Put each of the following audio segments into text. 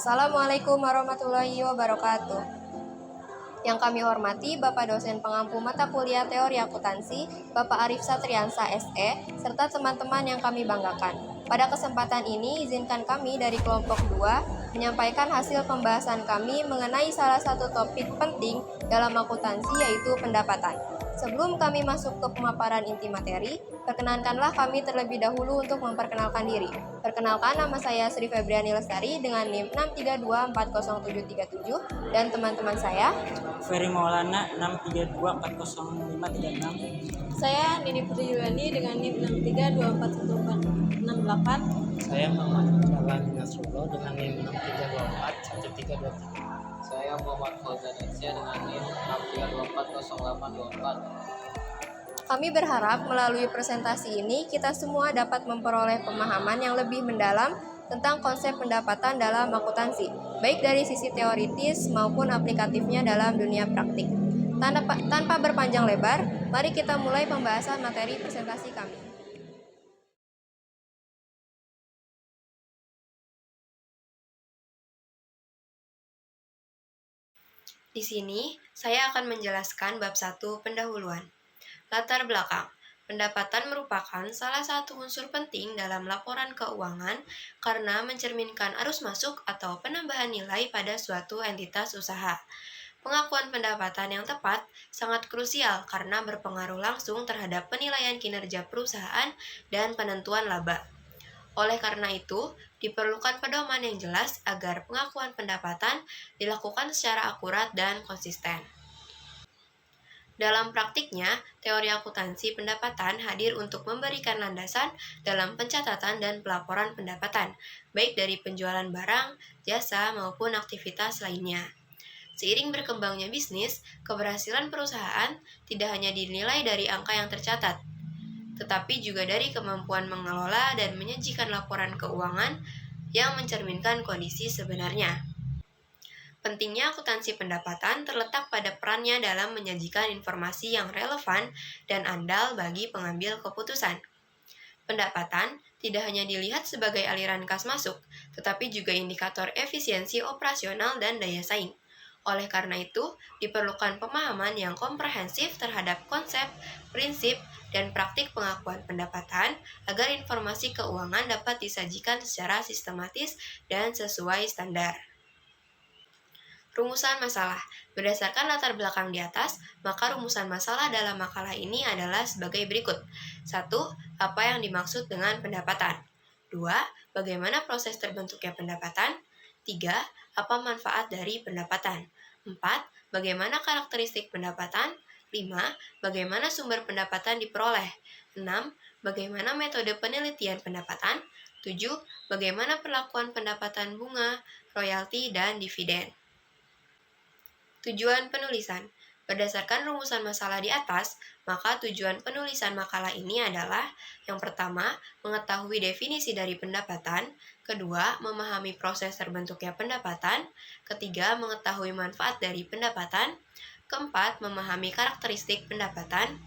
Assalamualaikum warahmatullahi wabarakatuh. Yang kami hormati Bapak dosen pengampu mata kuliah teori akuntansi, Bapak Arif Satriansa SE, serta teman-teman yang kami banggakan. Pada kesempatan ini, izinkan kami dari kelompok 2 menyampaikan hasil pembahasan kami mengenai salah satu topik penting dalam akuntansi, yaitu pendapatan. Sebelum kami masuk ke pemaparan inti materi, perkenankanlah kami terlebih dahulu untuk memperkenalkan diri. Perkenalkan, nama saya Sri Febriani Lestari dengan NIM 6324037 dan teman-teman saya Ferry Maulana 632400536. Saya Nini Putri Juliani dengan NIM 632414868. Saya Muhammad Jalan Nasrullah dengan NIM 63241323. Saya Muhammad Fauzan Asia dengan NIM 632408424. Kami berharap melalui presentasi ini kita semua dapat memperoleh pemahaman yang lebih mendalam tentang konsep pendapatan dalam akuntansi, baik dari sisi teoritis maupun aplikatifnya dalam dunia praktik. Tanpa berpanjang lebar, mari kita mulai pembahasan materi presentasi kami. Di sini, saya akan menjelaskan bab 1 pendahuluan. Latar belakang. Pendapatan merupakan salah satu unsur penting dalam laporan keuangan karena mencerminkan arus masuk atau penambahan nilai pada suatu entitas usaha. Pengakuan pendapatan yang tepat sangat krusial karena berpengaruh langsung terhadap penilaian kinerja perusahaan dan penentuan laba. Oleh karena itu, diperlukan pedoman yang jelas agar pengakuan pendapatan dilakukan secara akurat dan konsisten. Dalam praktiknya, teori akuntansi pendapatan hadir untuk memberikan landasan dalam pencatatan dan pelaporan pendapatan, baik dari penjualan barang, jasa, maupun aktivitas lainnya. Seiring berkembangnya bisnis, keberhasilan perusahaan tidak hanya dinilai dari angka yang tercatat, tetapi juga dari kemampuan mengelola dan menyajikan laporan keuangan yang mencerminkan kondisi sebenarnya. Pentingnya akuntansi pendapatan terletak pada perannya dalam menyajikan informasi yang relevan dan andal bagi pengambil keputusan. Pendapatan tidak hanya dilihat sebagai aliran kas masuk, tetapi juga indikator efisiensi operasional dan daya saing. Oleh karena itu, diperlukan pemahaman yang komprehensif terhadap konsep, prinsip, dan praktik pengakuan pendapatan agar informasi keuangan dapat disajikan secara sistematis dan sesuai standar. Rumusan masalah. Berdasarkan latar belakang di atas, maka rumusan masalah dalam makalah ini adalah sebagai berikut. 1. Apa yang dimaksud dengan pendapatan? 2. Bagaimana proses terbentuknya pendapatan? 3. Apa manfaat dari pendapatan? 4. Bagaimana karakteristik pendapatan? 5. Bagaimana sumber pendapatan diperoleh? 6. Bagaimana metode penelitian pendapatan? 7. Bagaimana perlakuan pendapatan bunga, royalti, dan dividen? Tujuan penulisan. Berdasarkan rumusan masalah di atas, maka tujuan penulisan makalah ini adalah: yang pertama, mengetahui definisi dari pendapatan; kedua, memahami proses terbentuknya pendapatan; ketiga, mengetahui manfaat dari pendapatan; keempat, memahami karakteristik pendapatan;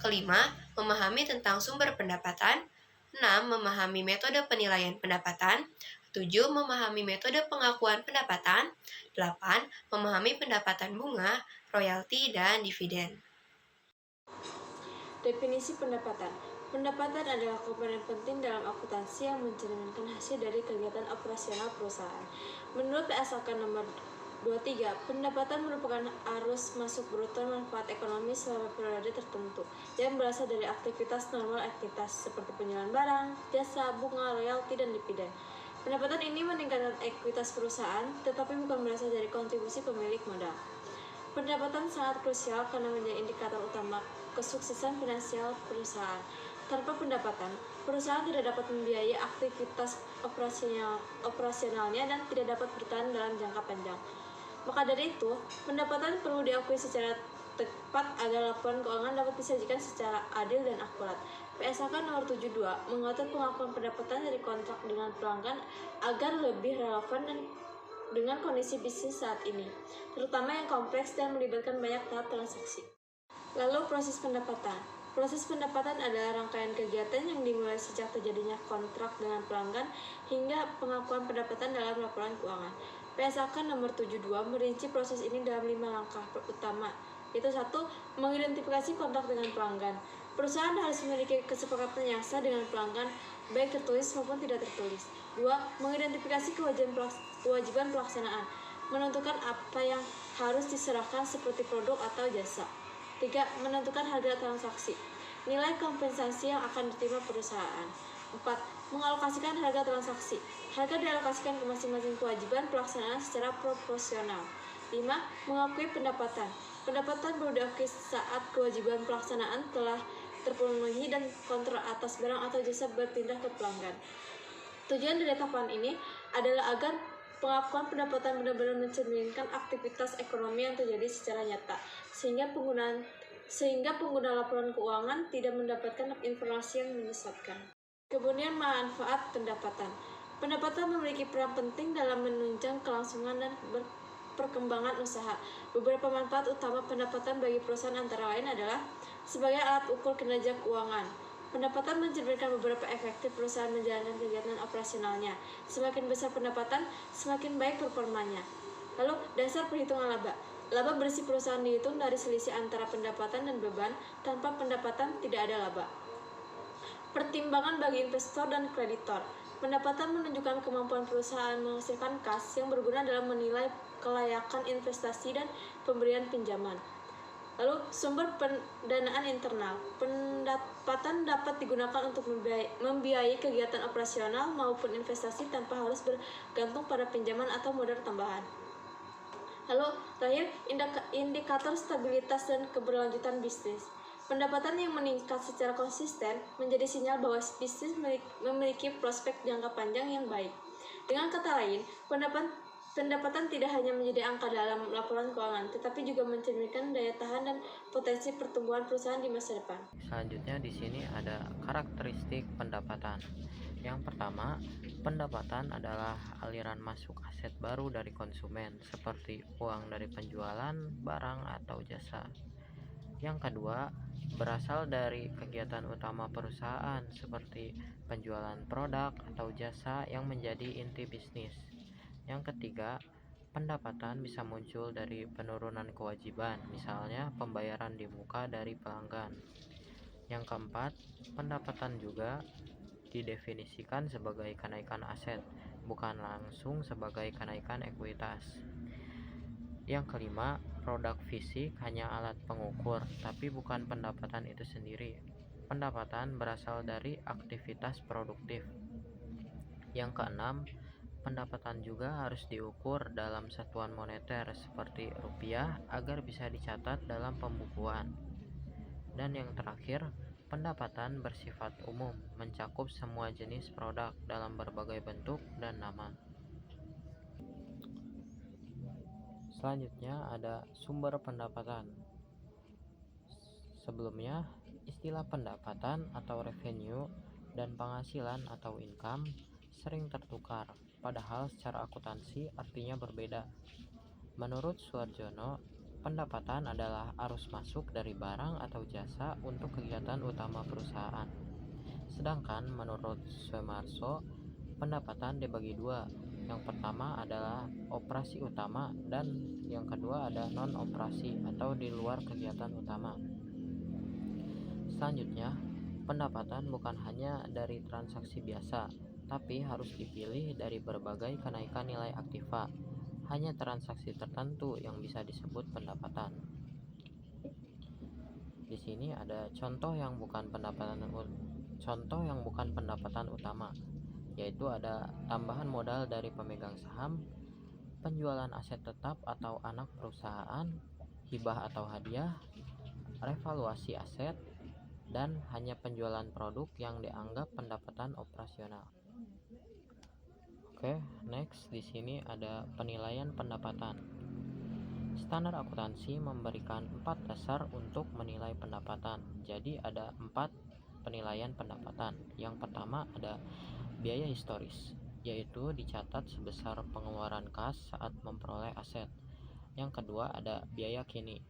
kelima, memahami tentang sumber pendapatan; 6. Memahami metode penilaian pendapatan; 7. Memahami metode pengakuan pendapatan; 8. Memahami pendapatan bunga, royalti, dan dividen. Definisi pendapatan. Pendapatan adalah komponen penting dalam akuntansi yang mencerminkan hasil dari kegiatan operasional perusahaan. Menurut PSAK nomor 23, pendapatan merupakan arus masuk bruto manfaat ekonomi selama periode tertentu yang berasal dari aktivitas normal entitas seperti penjualan barang, jasa, bunga, royalti, dan dividen. Pendapatan ini meningkatkan ekuitas perusahaan, tetapi bukan berasal dari kontribusi pemilik modal. Pendapatan sangat krusial karena menjadi indikator utama kesuksesan finansial perusahaan. Tanpa pendapatan, perusahaan tidak dapat membiayai aktivitas operasionalnya dan tidak dapat bertahan dalam jangka panjang. Maka dari itu, pendapatan perlu diakui secara tepat agar laporan keuangan dapat disajikan secara adil dan akurat. PSAK nomor 72 mengatur pengakuan pendapatan dari kontrak dengan pelanggan agar lebih relevan dan dengan kondisi bisnis saat ini, terutama yang kompleks dan melibatkan banyak tahap transaksi. Lalu proses pendapatan. Proses pendapatan adalah rangkaian kegiatan yang dimulai sejak terjadinya kontrak dengan pelanggan hingga pengakuan pendapatan dalam laporan keuangan. PSAK nomor 72 merinci proses ini dalam 5 langkah utama, yaitu 1. Mengidentifikasi kontrak dengan pelanggan. Perusahaan harus memiliki kesepakatan yang sah dengan pelanggan, baik tertulis maupun tidak tertulis. 2. Mengidentifikasi kewajiban pelaksanaan, menentukan apa yang harus diserahkan seperti produk atau jasa. 3. Menentukan harga transaksi, nilai kompensasi yang akan diterima perusahaan. 4. Mengalokasikan harga transaksi. Harga dialokasikan ke masing-masing kewajiban pelaksanaan secara proporsional. 5. Mengakui pendapatan. Pendapatan baru diakui saat kewajiban pelaksanaan telah terpenuhi dan kontrak atas barang atau jasa berpindah ke pelanggan. Tujuan dari tahapan ini adalah agar pengakuan pendapatan benar-benar mencerminkan aktivitas ekonomi yang terjadi secara nyata, sehingga pengguna laporan keuangan tidak mendapatkan informasi yang menyesatkan. Kemudian manfaat pendapatan. Pendapatan memiliki peran penting dalam menunjang kelangsungan dan perkembangan usaha. Beberapa manfaat utama pendapatan bagi perusahaan antara lain adalah sebagai alat ukur kinerja keuangan. Pendapatan mencerminkan beberapa efektif perusahaan menjalankan kegiatan operasionalnya. Semakin besar pendapatan, semakin baik performanya. Lalu, dasar perhitungan laba. Laba bersih perusahaan dihitung dari selisih antara pendapatan dan beban. Tanpa pendapatan, tidak ada laba. Pertimbangan bagi investor dan kreditor. Pendapatan menunjukkan kemampuan perusahaan menghasilkan kas yang berguna dalam menilai kelayakan investasi dan pemberian pinjaman. Lalu, sumber pendanaan internal. Pendapatan dapat digunakan untuk membiayai kegiatan operasional maupun investasi tanpa harus bergantung pada pinjaman atau modal tambahan. Lalu, terakhir, indikator stabilitas dan keberlanjutan bisnis. Pendapatan yang meningkat secara konsisten menjadi sinyal bahwa bisnis memiliki prospek jangka panjang yang baik. Dengan kata lain, pendapatan tidak hanya menjadi angka dalam laporan keuangan, tetapi juga mencerminkan daya tahan dan potensi pertumbuhan perusahaan di masa depan. Selanjutnya di sini ada karakteristik pendapatan. Yang pertama, pendapatan adalah aliran masuk aset baru dari konsumen, seperti uang dari penjualan barang atau jasa. Yang kedua, berasal dari kegiatan utama perusahaan, seperti penjualan produk atau jasa yang menjadi inti bisnis. Yang ketiga, pendapatan bisa muncul dari penurunan kewajiban, misalnya pembayaran di muka dari pelanggan. Yang keempat, pendapatan juga didefinisikan sebagai kenaikan aset, bukan langsung sebagai kenaikan ekuitas. Yang kelima, produk fisik hanya alat pengukur, tapi bukan pendapatan itu sendiri. Pendapatan berasal dari aktivitas produktif. Yang keenam, pendapatan juga harus diukur dalam satuan moneter seperti rupiah agar bisa dicatat dalam pembukuan. Dan yang terakhir, pendapatan bersifat umum, mencakup semua jenis produk dalam berbagai bentuk dan nama. Selanjutnya ada sumber pendapatan. Sebelumnya, istilah pendapatan atau revenue dan penghasilan atau income sering tertukar, padahal secara akuntansi artinya berbeda. Menurut Suarjono, pendapatan adalah arus masuk dari barang atau jasa untuk kegiatan utama perusahaan. Sedangkan menurut Suemarso, pendapatan dibagi dua. Yang pertama adalah operasi utama dan yang kedua ada non-operasi atau di luar kegiatan utama. Selanjutnya, pendapatan bukan hanya dari transaksi biasa, tapi harus dipilih dari berbagai kenaikan nilai aktiva. Hanya transaksi tertentu yang bisa disebut pendapatan. Di sini ada contoh yang bukan pendapatan utama, yaitu ada tambahan modal dari pemegang saham, penjualan aset tetap atau anak perusahaan, hibah atau hadiah, revaluasi aset, dan hanya penjualan produk yang dianggap pendapatan operasional. Oke, next di sini ada penilaian pendapatan. Standar akuntansi memberikan 4 dasar untuk menilai pendapatan. Jadi ada 4 penilaian pendapatan. Yang pertama ada biaya historis, yaitu dicatat sebesar pengeluaran kas saat memperoleh aset. Yang kedua ada biaya kini,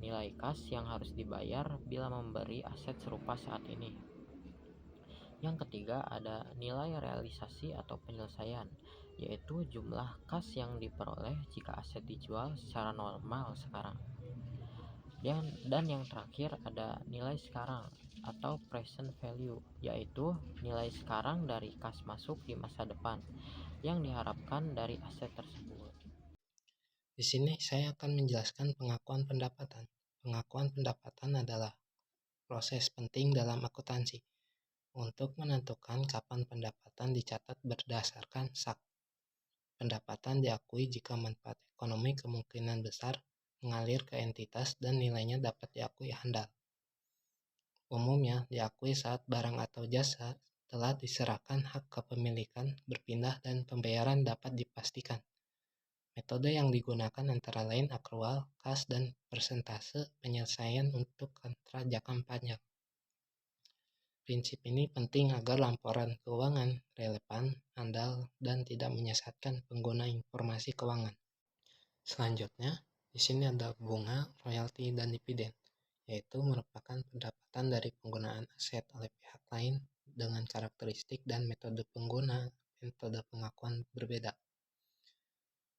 nilai kas yang harus dibayar bila memberi aset serupa saat ini. Yang ketiga ada nilai realisasi atau penyelesaian, yaitu jumlah kas yang diperoleh jika aset dijual secara normal sekarang. Dan yang terakhir ada nilai sekarang atau present value, yaitu nilai sekarang dari kas masuk di masa depan yang diharapkan dari aset tersebut. Di sini saya akan menjelaskan pengakuan pendapatan. Pengakuan pendapatan adalah proses penting dalam akuntansi untuk menentukan kapan pendapatan dicatat berdasarkan SAK. Pendapatan diakui jika manfaat ekonomi kemungkinan besar mengalir ke entitas dan nilainya dapat diakui handal. Umumnya diakui saat barang atau jasa telah diserahkan hak kepemilikan berpindah dan pembayaran dapat dipastikan. Metode yang digunakan antara lain akrual, kas, dan persentase penyelesaian untuk kontrak jangka panjang. Prinsip ini penting agar laporan keuangan relevan, handal, dan tidak menyesatkan pengguna informasi keuangan. Selanjutnya, di sini ada bunga, royalti, dan dividen, yaitu merupakan pendapatan dari penggunaan aset oleh pihak lain dengan karakteristik dan metode pengakuan berbeda.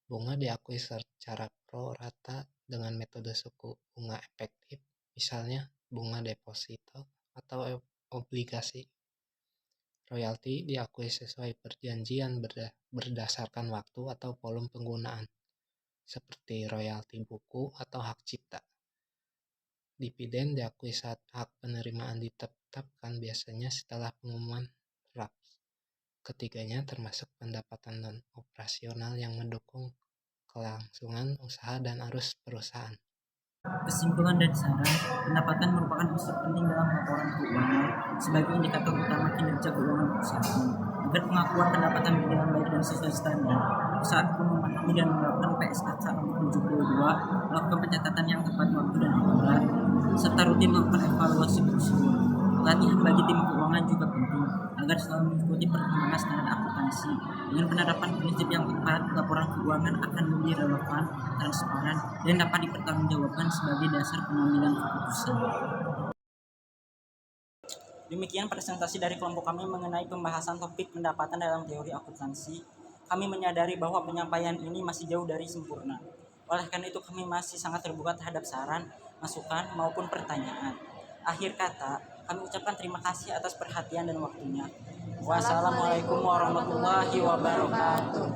Bunga diakui secara pro rata dengan metode suku bunga efektif, misalnya bunga deposito atau obligasi. Royalti diakui sesuai perjanjian berdasarkan waktu atau volume penggunaan, seperti royalti buku atau hak cipta. Dividen diakui saat hak penerimaan ditetapkan, biasanya setelah pengumuman RAPS. Ketiganya termasuk pendapatan non-operasional yang mendukung kelangsungan usaha dan arus perusahaan. Kesimpulan dan saran, pendapatan merupakan unsur penting dalam laporan keuangan sebagai indikator utama kinerja keuangan perusahaan. Agar pengakuan pendapatan berjalan baik dan sesuai standar, perusahaan perlu memahami dan menerapkan PSAK 72, melakukan pencatatan yang tepat waktu dan akurat, serta rutin melakukan evaluasi prosedur. Pelatihan bagi tim keuangan juga penting agar selalu mengikuti perkembangan standar akuntansi. Dengan penerapan prinsip yang tepat, laporan keuangan akan lebih relevan, transparan, dan dapat dipertanggungjawabkan sebagai dasar pengambilan keputusan. Demikian presentasi dari kelompok kami mengenai pembahasan topik pendapatan dalam teori akuntansi. Kami menyadari bahwa penyampaian ini masih jauh dari sempurna. Oleh karena itu kami masih sangat terbuka terhadap saran, masukan, maupun pertanyaan. Akhir kata, kami ucapkan terima kasih atas perhatian dan waktunya. Wassalamualaikum warahmatullahi wabarakatuh.